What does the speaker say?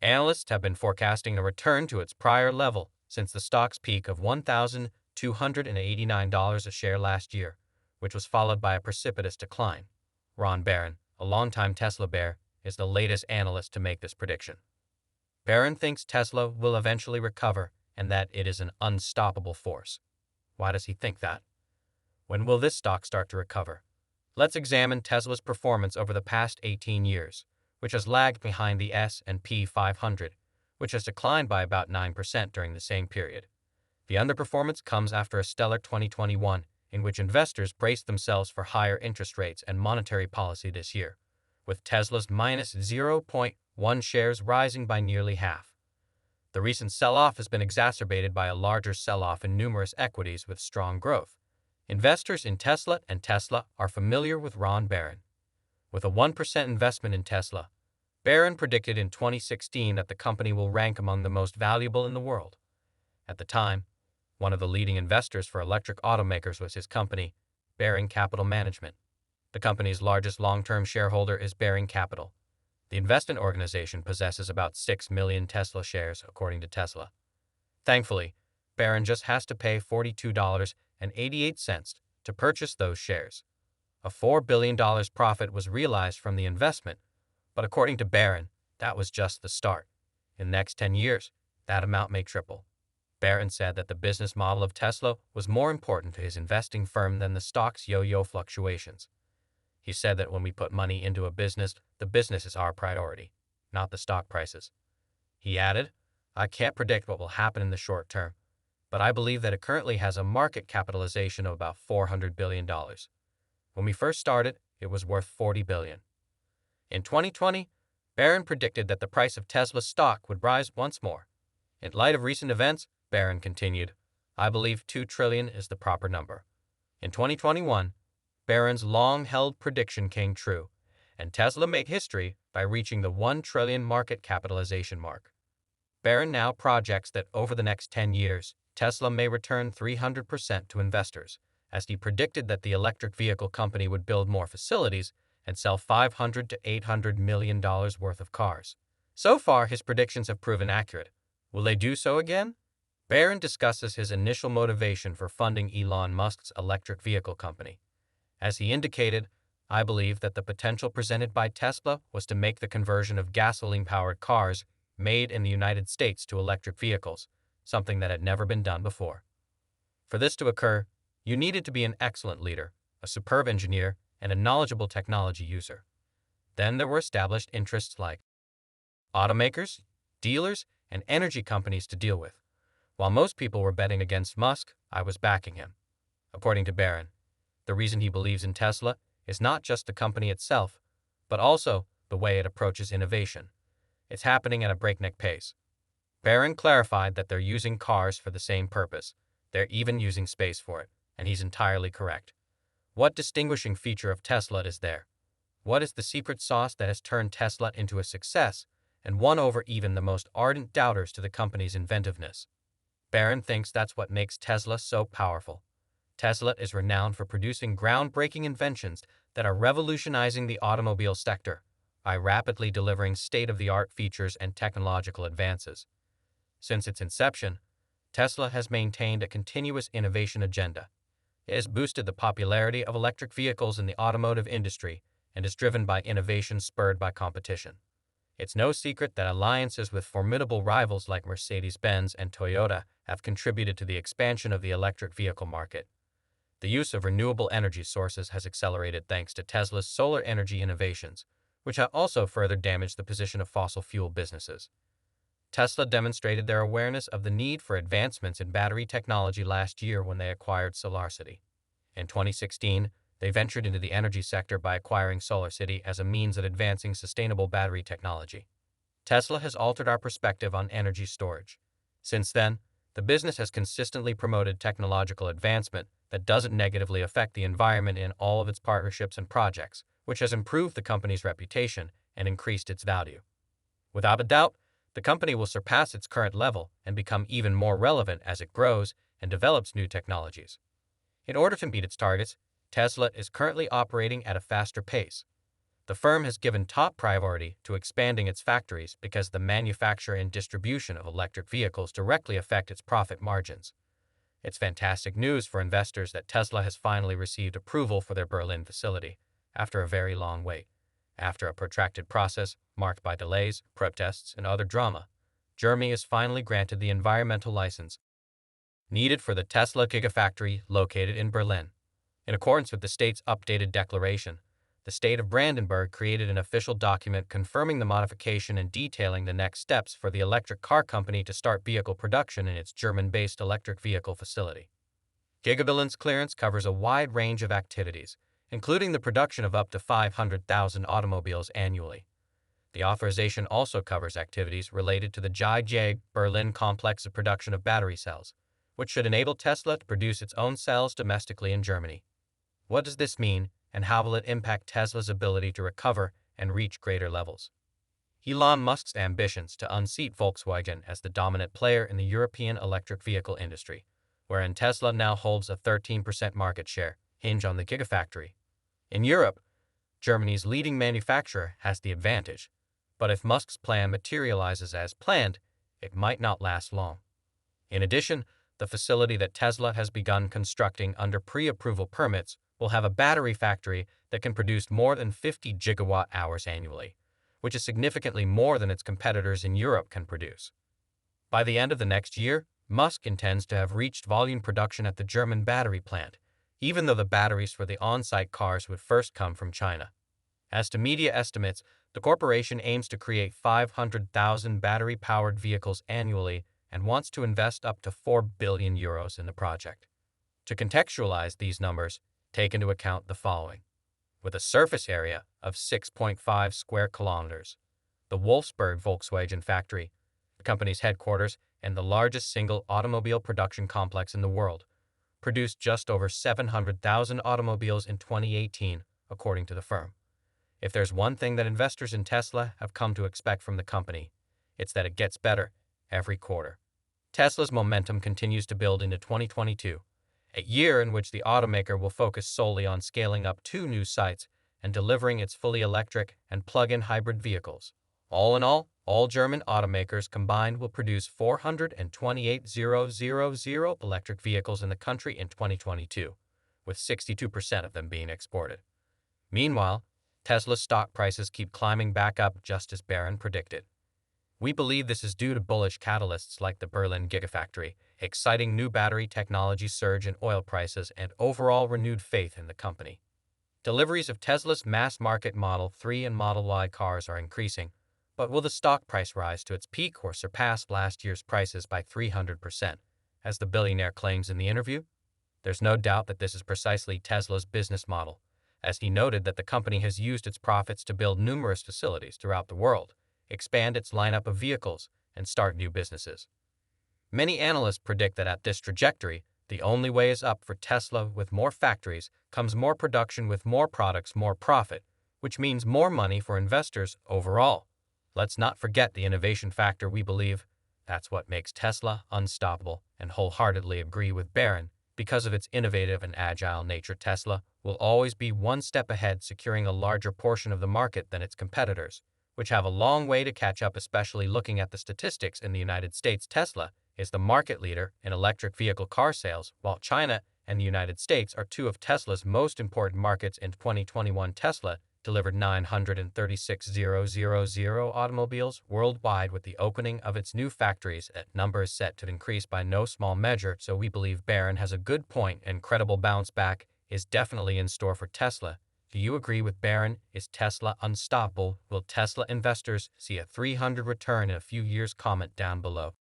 Analysts have been forecasting a return to its prior level since the stock's peak of $1,289 a share last year, which was followed by a precipitous decline. Ron Barron, a longtime Tesla bear, is the latest analyst to make this prediction. Barron thinks Tesla will eventually recover and that it is an unstoppable force. Why does he think that? When will this stock start to recover? Let's examine Tesla's performance over the past 18 years, which has lagged behind the S&P 500, which has declined by about 9% during the same period. The underperformance comes after a stellar 2021, in which investors braced themselves for higher interest rates and monetary policy this year, with Tesla's minus 0.1 shares rising by nearly half. The recent sell-off has been exacerbated by a larger sell-off in numerous equities with strong growth. Investors in Tesla and Tesla are familiar with Ron Barron. With a 1% investment in Tesla, Barron predicted in 2016 that the company will rank among the most valuable in the world. At the time, one of the leading investors for electric automakers was his company, Baring Capital Management. The company's largest long-term shareholder is Baring Capital. The investment organization possesses about 6 million Tesla shares, according to Tesla. Thankfully, Barron just has to pay $42.88 to purchase those shares. A $4 billion profit was realized from the investment, but according to Barron, that was just the start. In the next 10 years, that amount may triple. Barron said that the business model of Tesla was more important to his investing firm than the stock's yo-yo fluctuations. He said that when we put money into a business, the business is our priority, not the stock prices. He added, "I can't predict what will happen in the short term, but I believe that it currently has a market capitalization of about $400 billion. When we first started, it was worth $40 billion. In 2020, Barron predicted that the price of Tesla's stock would rise once more. In light of recent events, Barron continued, I believe $2 trillion is the proper number. In 2021, Barron's long-held prediction came true, and Tesla made history by reaching the $1 trillion market capitalization mark. Barron now projects that over the next 10 years, Tesla may return 300% to investors, as he predicted that the electric vehicle company would build more facilities and sell $500 to $800 million worth of cars. So far, his predictions have proven accurate. Will they do so again? Barron discusses his initial motivation for funding Elon Musk's electric vehicle company. As he indicated, I believe that the potential presented by Tesla was to make the conversion of gasoline-powered cars made in the United States to electric vehicles, something that had never been done before. For this to occur, you needed to be an excellent leader, a superb engineer, and a knowledgeable technology user. Then there were established interests like automakers, dealers, and energy companies to deal with. While most people were betting against Musk, I was backing him. According to Barron, the reason he believes in Tesla is not just the company itself, but also the way it approaches innovation. It's happening at a breakneck pace. Barron clarified that they're using cars for the same purpose. They're even using space for it, and he's entirely correct. What distinguishing feature of Tesla is there? What is the secret sauce that has turned Tesla into a success and won over even the most ardent doubters to the company's inventiveness? Barron thinks that's what makes Tesla so powerful. Tesla is renowned for producing groundbreaking inventions that are revolutionizing the automobile sector by rapidly delivering state-of-the-art features and technological advances. Since its inception, Tesla has maintained a continuous innovation agenda. It has boosted the popularity of electric vehicles in the automotive industry and is driven by innovation spurred by competition. It's no secret that alliances with formidable rivals like Mercedes-Benz and Toyota have contributed to the expansion of the electric vehicle market. The use of renewable energy sources has accelerated thanks to Tesla's solar energy innovations, which have also further damaged the position of fossil fuel businesses. Tesla demonstrated their awareness of the need for advancements in battery technology last year when they acquired SolarCity. In 2016, they ventured into the energy sector by acquiring SolarCity as a means of advancing sustainable battery technology. Tesla has altered our perspective on energy storage. Since then, the business has consistently promoted technological advancement that doesn't negatively affect the environment in all of its partnerships and projects, which has improved the company's reputation and increased its value. Without a doubt, the company will surpass its current level and become even more relevant as it grows and develops new technologies. In order to meet its targets, Tesla is currently operating at a faster pace. The firm has given top priority to expanding its factories because the manufacture and distribution of electric vehicles directly affect its profit margins. It's fantastic news for investors that Tesla has finally received approval for their Berlin facility, after a very long wait. After a protracted process marked by delays, protests, and other drama, Germany is finally granted the environmental license needed for the Tesla Gigafactory located in Berlin. In accordance with the state's updated declaration, the state of Brandenburg created an official document confirming the modification and detailing the next steps for the electric car company to start vehicle production in its German-based electric vehicle facility. Gigaberlin's clearance covers a wide range of activities, including the production of up to 500,000 automobiles annually. The authorization also covers activities related to the GIG Berlin complex of production of battery cells, which should enable Tesla to produce its own cells domestically in Germany. What does this mean, and how will it impact Tesla's ability to recover and reach greater levels? Elon Musk's ambitions to unseat Volkswagen as the dominant player in the European electric vehicle industry, wherein Tesla now holds a 13% market share, hinge on the Gigafactory. In Europe, Germany's leading manufacturer has the advantage, but if Musk's plan materializes as planned, it might not last long. In addition, the facility that Tesla has begun constructing under pre-approval permits will have a battery factory that can produce more than 50 gigawatt-hours annually, which is significantly more than its competitors in Europe can produce. By the end of the next year, Musk intends to have reached volume production at the German battery plant, even though the batteries for the on-site cars would first come from China. As to media estimates, the corporation aims to create 500,000 battery-powered vehicles annually and wants to invest up to 4 billion euros in the project. To contextualize these numbers, take into account the following. With a surface area of 6.5 square kilometers, the Wolfsburg Volkswagen factory, the company's headquarters and the largest single automobile production complex in the world, produced just over 700,000 automobiles in 2018, according to the firm. If there's one thing that investors in Tesla have come to expect from the company, it's that it gets better every quarter. Tesla's momentum continues to build into 2022, a year in which the automaker will focus solely on scaling up 2 new sites and delivering its fully electric and plug-in hybrid vehicles. All in all German automakers combined will produce 428,000 electric vehicles in the country in 2022, with 62% of them being exported. Meanwhile, Tesla's stock prices keep climbing back up just as Barron predicted. We believe this is due to bullish catalysts like the Berlin Gigafactory, exciting new battery technology surge in oil prices, and overall renewed faith in the company. Deliveries of Tesla's mass-market Model 3 and Model Y cars are increasing, but will the stock price rise to its peak or surpass last year's prices by 300%, as the billionaire claims in the interview? There's no doubt that this is precisely Tesla's business model, as he noted that the company has used its profits to build numerous facilities throughout the world, expand its lineup of vehicles, and start new businesses. Many analysts predict that at this trajectory, the only way is up for Tesla. With more factories comes more production, with more products, more profit, which means more money for investors overall. Let's not forget the innovation factor. We believe that's what makes Tesla unstoppable, and wholeheartedly agree with Barron. Because of its innovative and agile nature, Tesla will always be one step ahead, securing a larger portion of the market than its competitors, which have a long way to catch up, especially looking at the statistics in the United States. Tesla is the market leader in electric vehicle car sales, while China and the United States are 2 of Tesla's most important markets. In 2021, Tesla delivered 936,000 automobiles worldwide, with the opening of its new factories. That number is set to increase by no small measure, so we believe Barron has a good point, and credible bounce back is definitely in store for Tesla. Do you agree with Barron? Is Tesla unstoppable? Will Tesla investors see a 300% return in a few years? Comment down below.